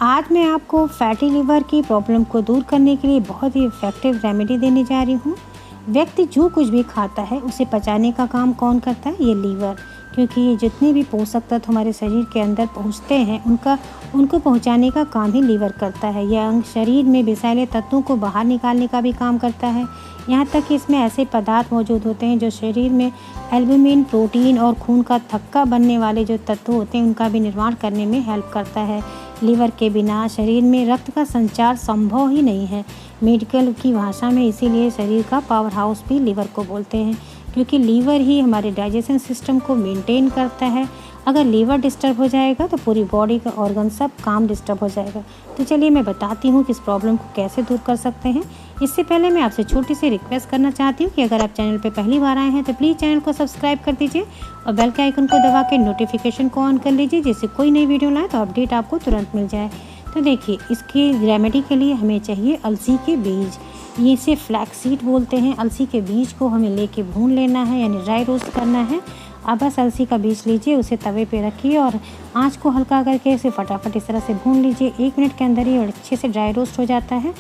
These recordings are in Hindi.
आज मैं आपको फैटी लिवर की प्रॉब्लम को दूर करने के लिए बहुत ही इफ़ेक्टिव रेमेडी देने जा रही हूँ। व्यक्ति जो कुछ भी खाता है उसे पचाने का काम कौन करता है? ये लीवर। क्योंकि ये जितने भी पोषक तत्व हमारे शरीर के अंदर पहुँचते हैं उनको पहुँचाने का काम ही लीवर करता है। यह अंग शरीर में विषैले तत्वों को बाहर निकालने का भी काम करता है। यहाँ तक कि इसमें ऐसे पदार्थ मौजूद होते हैं जो शरीर में एल्बुमिन, प्रोटीन और खून का थक्का बनने वाले जो तत्व होते हैं उनका भी निर्माण करने में हेल्प करता है। लीवर के बिना शरीर में रक्त का संचार संभव ही नहीं है। मेडिकल की भाषा में इसीलिए शरीर का पावर हाउस भी लीवर को बोलते हैं, क्योंकि लीवर ही हमारे डाइजेशन सिस्टम को मेंटेन करता है। अगर लीवर डिस्टर्ब हो जाएगा तो पूरी बॉडी का ऑर्गन सब काम डिस्टर्ब हो जाएगा। तो चलिए मैं बताती हूँ कि इस प्रॉब्लम को कैसे दूर कर सकते हैं। इससे पहले मैं आपसे छोटी सी रिक्वेस्ट करना चाहती हूँ कि अगर आप चैनल पे पहली बार आए हैं तो प्लीज़ चैनल को सब्सक्राइब कर दीजिए और बेल के आइकन को दबा के नोटिफिकेशन को ऑन कर लीजिए, जिससे कोई नई वीडियो लाए तो अपडेट आपको तुरंत मिल जाए। तो देखिए, इसकी रेमेडी के लिए हमें चाहिए अलसी के बीज। ये इसे फ्लैक्स सीड बोलते हैं। अलसी के बीज को हमें लेके भून लेना है, यानी ड्राई रोस्ट करना है। आप बस अलसी का बीज लीजिए, उसे तवे पे रखिए और आंच को हल्का करके इसे फटाफट इस तरह से भून लीजिए। 1 मिनट के अंदर ही अच्छे से ड्राई रोस्ट हो जाता है।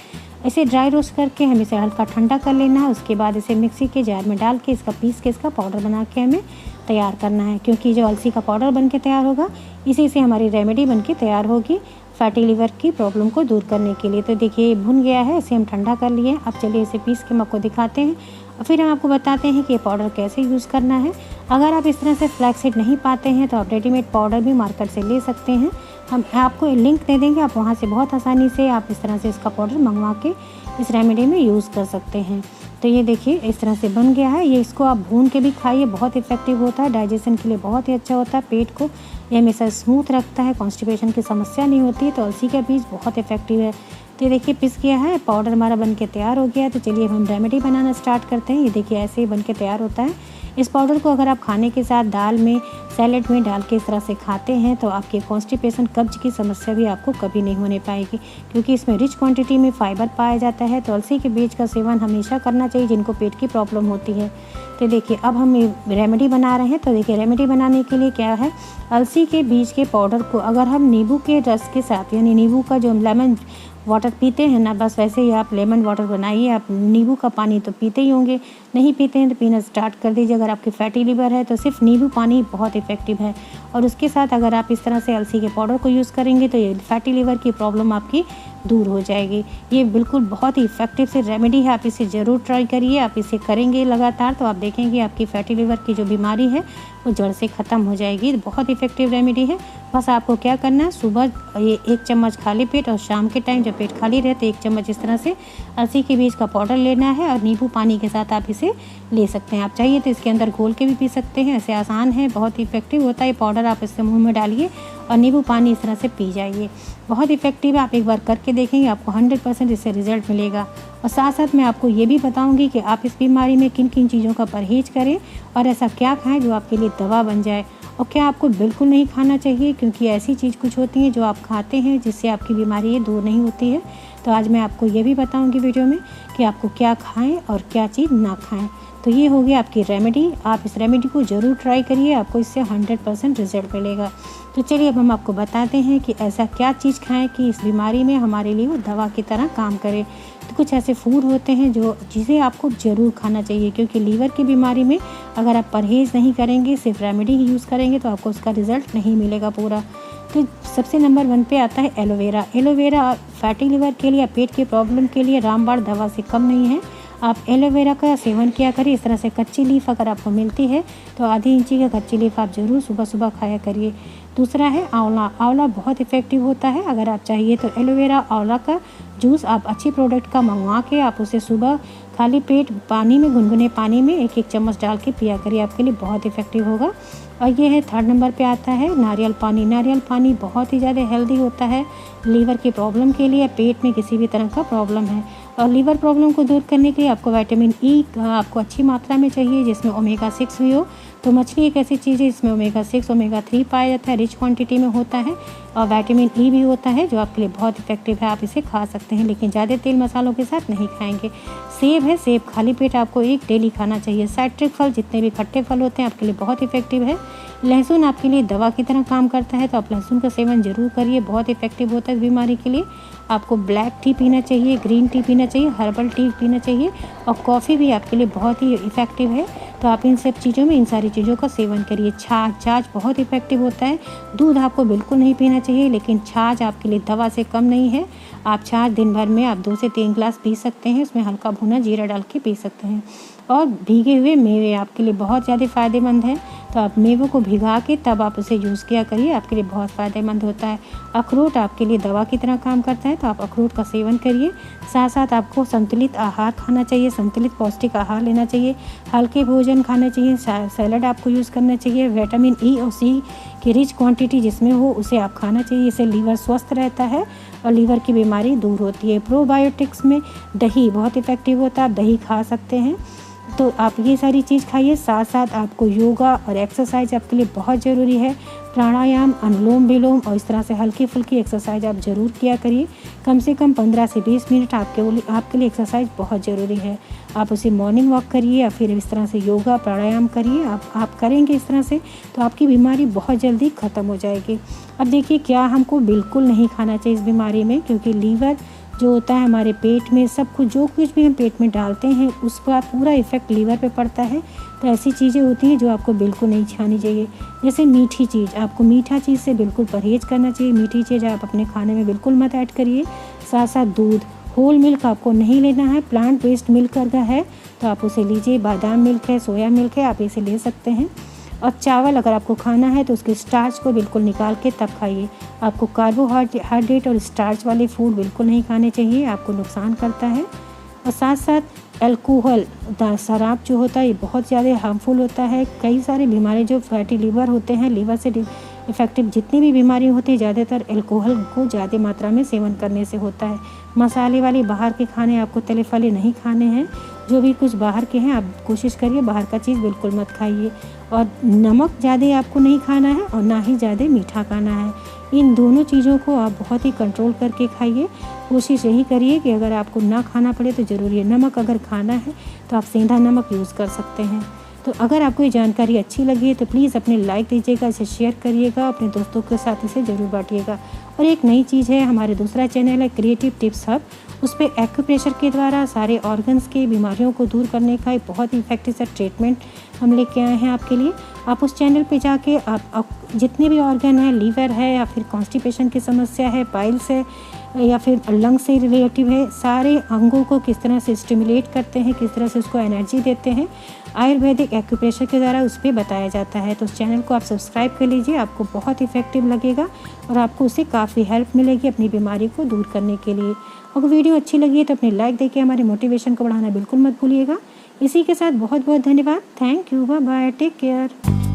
इसे ड्राई रोस्ट करके हमें इसे हल्का ठंडा कर लेना है। उसके बाद इसे मिक्सी के जार में डाल के इसका पीस के इसका पाउडर बना के हमें तैयार करना है, क्योंकि जो अलसी का पाउडर बन के तैयार होगा इसी से हमारी रेमेडी बन के तैयार होगी फैटी लिवर की प्रॉब्लम को दूर करने के लिए। तो देखिए, भुन गया है, इसे हम ठंडा कर लिए। अब चलिए इसे पीस के हम आपको दिखाते हैं और फिर हम आपको बताते हैं कि ये पाउडर कैसे यूज़ करना है। अगर आप इस तरह से फ्लैक्स सीड नहीं पाते हैं तो आप रेडीमेड पाउडर भी मार्केट से ले सकते हैं। हम आपको लिंक दे देंगे, आप वहाँ से बहुत आसानी से आप इस तरह से इसका पाउडर मंगवा के इस रेमेडी में यूज़ कर सकते हैं। तो ये देखिए इस तरह से बन गया है। ये इसको आप भून के भी खाइए, बहुत इफ़ेक्टिव होता है, डाइजेशन के लिए बहुत ही अच्छा होता है, पेट को ये हमेशा स्मूथ रखता है, कॉन्स्टिपेशन की समस्या नहीं होती है। तो अलसी का बीज बहुत इफ़ेक्टिव है। तो ये देखिए पिस गया है, पाउडर हमारा बन के तैयार हो गया है। तो चलिए हम रेमेडी बनाना स्टार्ट करते हैं। ये देखिए ऐसे ही बन के तैयार होता है। इस पाउडर को अगर आप खाने के साथ दाल में, सैलेड में डाल के इस तरह से खाते हैं तो आपकी कॉन्स्टिपेशन, कब्ज की समस्या भी आपको कभी नहीं होने पाएगी, क्योंकि इसमें रिच क्वांटिटी में फाइबर पाया जाता है। तो अलसी के बीज का सेवन हमेशा करना चाहिए जिनको पेट की प्रॉब्लम होती है। तो देखिए अब हम रेमेडी बना रहे हैं। तो देखिए रेमेडी बनाने के लिए क्या है, अलसी के बीज के पाउडर को अगर हम नींबू के रस के साथ, यानी नींबू का जो लेमन वाटर पीते हैं ना, बस वैसे ही आप लेमन वाटर बनाइए। आप नींबू का पानी तो पीते ही होंगे, नहीं पीते हैं तो पीना स्टार्ट कर दीजिए। अगर आपकी फैटी लिवर है तो सिर्फ नींबू पानी बहुत इफ़ेक्टिव है, और उसके साथ अगर आप इस तरह से अलसी के पाउडर को यूज़ करेंगे तो ये फैटी लिवर की प्रॉब्लम आपकी दूर हो जाएगी। ये बिल्कुल बहुत ही इफ़ेक्टिव से रेमेडी है, आप इसे ज़रूर ट्राई करिए। आप इसे करेंगे लगातार तो आप देखेंगे आपकी फैटी लिवर की जो बीमारी है वो जड़ से ख़त्म हो जाएगी। बहुत इफ़ेक्टिव रेमेडी है। बस आपको क्या करना है, सुबह ये 1 चम्मच खाली पेट और शाम के टाइम जब पेट खाली रहे तो 1 चम्मच इस तरह से अलसी के बीज का पाउडर लेना है, और नींबू पानी के साथ आप इसे ले सकते हैं। आप चाहिए तो इसके अंदर घोल के भी पी सकते हैं, ऐसे आसान है, बहुत इफ़ेक्टिव होता है ये पाउडर। आप इससे मुँह में डालिए और नींबू पानी इस तरह से पी जाइए, बहुत इफ़ेक्टिव है। आप एक बार करके देखेंगे, आपको 100% इससे रिजल्ट मिलेगा। और साथ साथ मैं आपको ये भी बताऊंगी कि आप इस बीमारी में किन किन चीज़ों का परहेज़ करें और ऐसा क्या खाएं जो आपके लिए दवा बन जाए, और क्या आपको बिल्कुल नहीं खाना चाहिए, क्योंकि ऐसी चीज़ कुछ होती हैं जो आप खाते हैं जिससे आपकी बीमारी ये दूर नहीं होती है। तो आज मैं आपको ये भी बताऊँगी वीडियो में कि आपको क्या खाएँ और क्या चीज़ ना खाएँ। तो ये हो गया आपकी रेमेडी। आप इस रेमेडी को ज़रूर ट्राई करिए, आपको इससे 100% रिजल्ट मिलेगा। तो चलिए अब हम आपको बताते हैं कि ऐसा क्या चीज़ खाएं कि इस बीमारी में हमारे लिए वो दवा की तरह काम करे। तो कुछ ऐसे फूड होते हैं जो चीज़ें आपको ज़रूर खाना चाहिए, क्योंकि लीवर की बीमारी में अगर आप परहेज़ नहीं करेंगे, सिर्फ रेमेडी ही यूज़ करेंगे तो आपको उसका रिज़ल्ट नहीं मिलेगा पूरा। तो सबसे नंबर 1 पे आता है एलोवेरा। एलोवेरा फैटी लिवर के लिए, पेट की प्रॉब्लम के लिए रामबाण दवा से कम नहीं है। आप एलोवेरा का सेवन किया करिए। इस तरह से कच्ची लीफ अगर आपको मिलती है तो आधी इंची का कच्ची लीफ आप ज़रूर सुबह सुबह खाया करिए। दूसरा है आंवला। आंवला बहुत इफ़ेक्टिव होता है। अगर आप चाहिए तो एलोवेरा आंवला का जूस आप अच्छी प्रोडक्ट का मंगवा के आप उसे सुबह खाली पेट पानी में, गुनगुने पानी में 1-1 चम्मच डाल के पिया करिए, आपके लिए बहुत इफ़ेक्टिव होगा। और ये है 3rd नंबर पे आता है नारियल पानी। नारियल पानी बहुत ही ज़्यादा हेल्दी होता है लीवर की प्रॉब्लम के लिए, पेट में किसी भी तरह का प्रॉब्लम है। और लीवर प्रॉब्लम को दूर करने के लिए आपको विटामिन ई आपको अच्छी मात्रा में चाहिए, जिसमें ओमेगा 6 भी हो। तो मछली एक ऐसी चीज़ है जिसमें ओमेगा 6, ओमेगा 3 पाया जाता है, रिच क्वांटिटी में होता है, और विटामिन ई भी होता है जो आपके लिए बहुत इफ़ेक्टिव है। आप इसे खा सकते हैं, लेकिन ज़्यादा तेल मसालों के साथ नहीं खाएंगे। सेब है, सेब खाली पेट आपको एक डेली खाना चाहिए। साइट्रिक फल, जितने भी खट्टे फल होते हैं आपके लिए बहुत इफ़ेक्टिव है। लहसुन आपके लिए दवा की तरह काम करता है, तो आप लहसुन का सेवन ज़रूर करिए, बहुत इफ़ेक्टिव होता है इस बीमारी के लिए। आपको ब्लैक टी पीना चाहिए, ग्रीन टी पीना चाहिए, हर्बल टी पीना चाहिए और कॉफ़ी भी आपके लिए बहुत ही इफ़ेक्टिव है। तो आप इन सब चीज़ों में, इन सारी चीज़ों का सेवन करिए। छाछ बहुत इफ़ेक्टिव होता है। दूध आपको बिल्कुल नहीं पीना चाहिए, लेकिन छाछ आपके लिए दवा से कम नहीं है। आप छाछ दिन भर में आप 2 से 3 ग्लास पी सकते हैं, उसमें हल्का भुना जीरा डाल के पी सकते हैं। और भीगे हुए मेवे आपके लिए बहुत ज़्यादा फ़ायदेमंद हैं, तो आप मेवों को भिगा के तब आप उसे यूज़ किया करिए, आपके लिए बहुत फ़ायदेमंद होता है। अखरोट आपके लिए दवा की तरह काम करता है, तो आप अखरोट का सेवन करिए। साथ साथ आपको संतुलित आहार खाना चाहिए, संतुलित पौष्टिक आहार लेना चाहिए, हल्के भोजन खाना चाहिए, सैलड आपको यूज़ करना चाहिए। विटामिन ई और सी की रिच क्वांटिटी जिसमें हो उसे आप खाना चाहिए, इससे लीवर स्वस्थ रहता है और लीवर की बीमारी दूर होती है। प्रोबायोटिक्स में दही बहुत इफ़ेक्टिव होता है, आप दही खा सकते हैं, तो आप ये सारी चीज़ खाइए। साथ साथ आपको योगा और एक्सरसाइज आपके लिए बहुत ज़रूरी है। प्राणायाम, अनुलोम विलोम और इस तरह से हल्की फुल्की एक्सरसाइज आप ज़रूर किया करिए। कम से कम 15 से 20 मिनट आपके लिए एक्सरसाइज बहुत ज़रूरी है। आप उसे मॉर्निंग वॉक करिए या फिर इस तरह से योगा प्राणायाम करिए। आप करेंगे इस तरह से तो आपकी बीमारी बहुत जल्दी ख़त्म हो जाएगी। अब देखिए, क्या हमको बिल्कुल नहीं खाना चाहिए इस बीमारी में, क्योंकि लीवर जो होता है हमारे पेट में, सब कुछ जो कुछ भी हम पेट में डालते हैं उसका पूरा इफ़ेक्ट लीवर पे पड़ता है। तो ऐसी चीज़ें होती हैं जो आपको बिल्कुल नहीं खानी चाहिए, जैसे मीठी चीज़। आपको मीठा चीज़ से बिल्कुल परहेज़ करना चाहिए। मीठी चीज़ आप अपने खाने में बिल्कुल मत ऐड करिए। साथ साथ दूध, होल मिल्क आपको नहीं लेना है। प्लांट बेस्ड मिल्क अगर है तो आप उसे लीजिए, बादाम मिल्क है, सोया मिल्क है, आप इसे ले सकते हैं। और चावल अगर आपको खाना है तो उसके स्टार्च को बिल्कुल निकाल के तब खाइए। आपको कार्बोहाइड्रेट और स्टार्च वाले फूड बिल्कुल नहीं खाने चाहिए, आपको नुकसान करता है। और साथ साथ अल्कोहल, शराब जो होता है ये बहुत ज़्यादा हार्मफुल होता है। कई सारी बीमारी जो फैटी लीवर होते हैं, लीवर से इफ़ेक्टिव जितनी भी बीमारी होती है ज़्यादातर अल्कोहल को ज़्यादा मात्रा में सेवन करने से होता है। मसाले वाले बाहर के खाने, आपको तले फले नहीं खाने हैं। जो भी कुछ बाहर के हैं आप कोशिश करिए बाहर का चीज़ बिल्कुल मत खाइए। और नमक ज़्यादा आपको नहीं खाना है और ना ही ज़्यादा मीठा खाना है। इन दोनों चीज़ों को आप बहुत ही कंट्रोल करके खाइए। कोशिश यही करिए कि अगर आपको ना खाना पड़े तो ज़रूरी है। नमक अगर खाना है तो आप सेंधा नमक यूज़ कर सकते हैं। तो अगर आपको ये जानकारी अच्छी लगी है तो प्लीज़ अपने लाइक दीजिएगा, इसे शेयर करिएगा, अपने दोस्तों के साथ इसे ज़रूर बांटिएगा। और एक नई चीज़ है, हमारे दूसरा चैनल है क्रिएटिव टिप्स हब, उस पर एक्यूप्रेशर के द्वारा सारे ऑर्गन्स की बीमारियों को दूर करने का एक बहुत ही इफेक्टिव सा ट्रीटमेंट हम लेके आए हैं आपके लिए। आप उस चैनल पे जाके आप जितने भी ऑर्गन है, लीवर है या फिर कॉन्स्टिपेशन की समस्या है, पाइल्स है या फिर लंग से रिलेटिव है, सारे अंगों को किस तरह से स्टिमुलेट करते हैं, किस तरह से उसको एनर्जी देते हैं, आयुर्वेदिक एक्यूप्रेशर के द्वारा उस पर बताया जाता है। तो उस चैनल को आप सब्सक्राइब कर लीजिए, आपको बहुत इफेक्टिव लगेगा और आपको उससे काफ़ी हेल्प मिलेगी अपनी बीमारी को दूर करने के लिए। अगर वीडियो अच्छी लगी है तो अपने लाइक देके हमारे मोटिवेशन को बढ़ाना बिल्कुल मत भूलिएगा। इसी के साथ बहुत बहुत धन्यवाद। Thank you, bye bye, take care.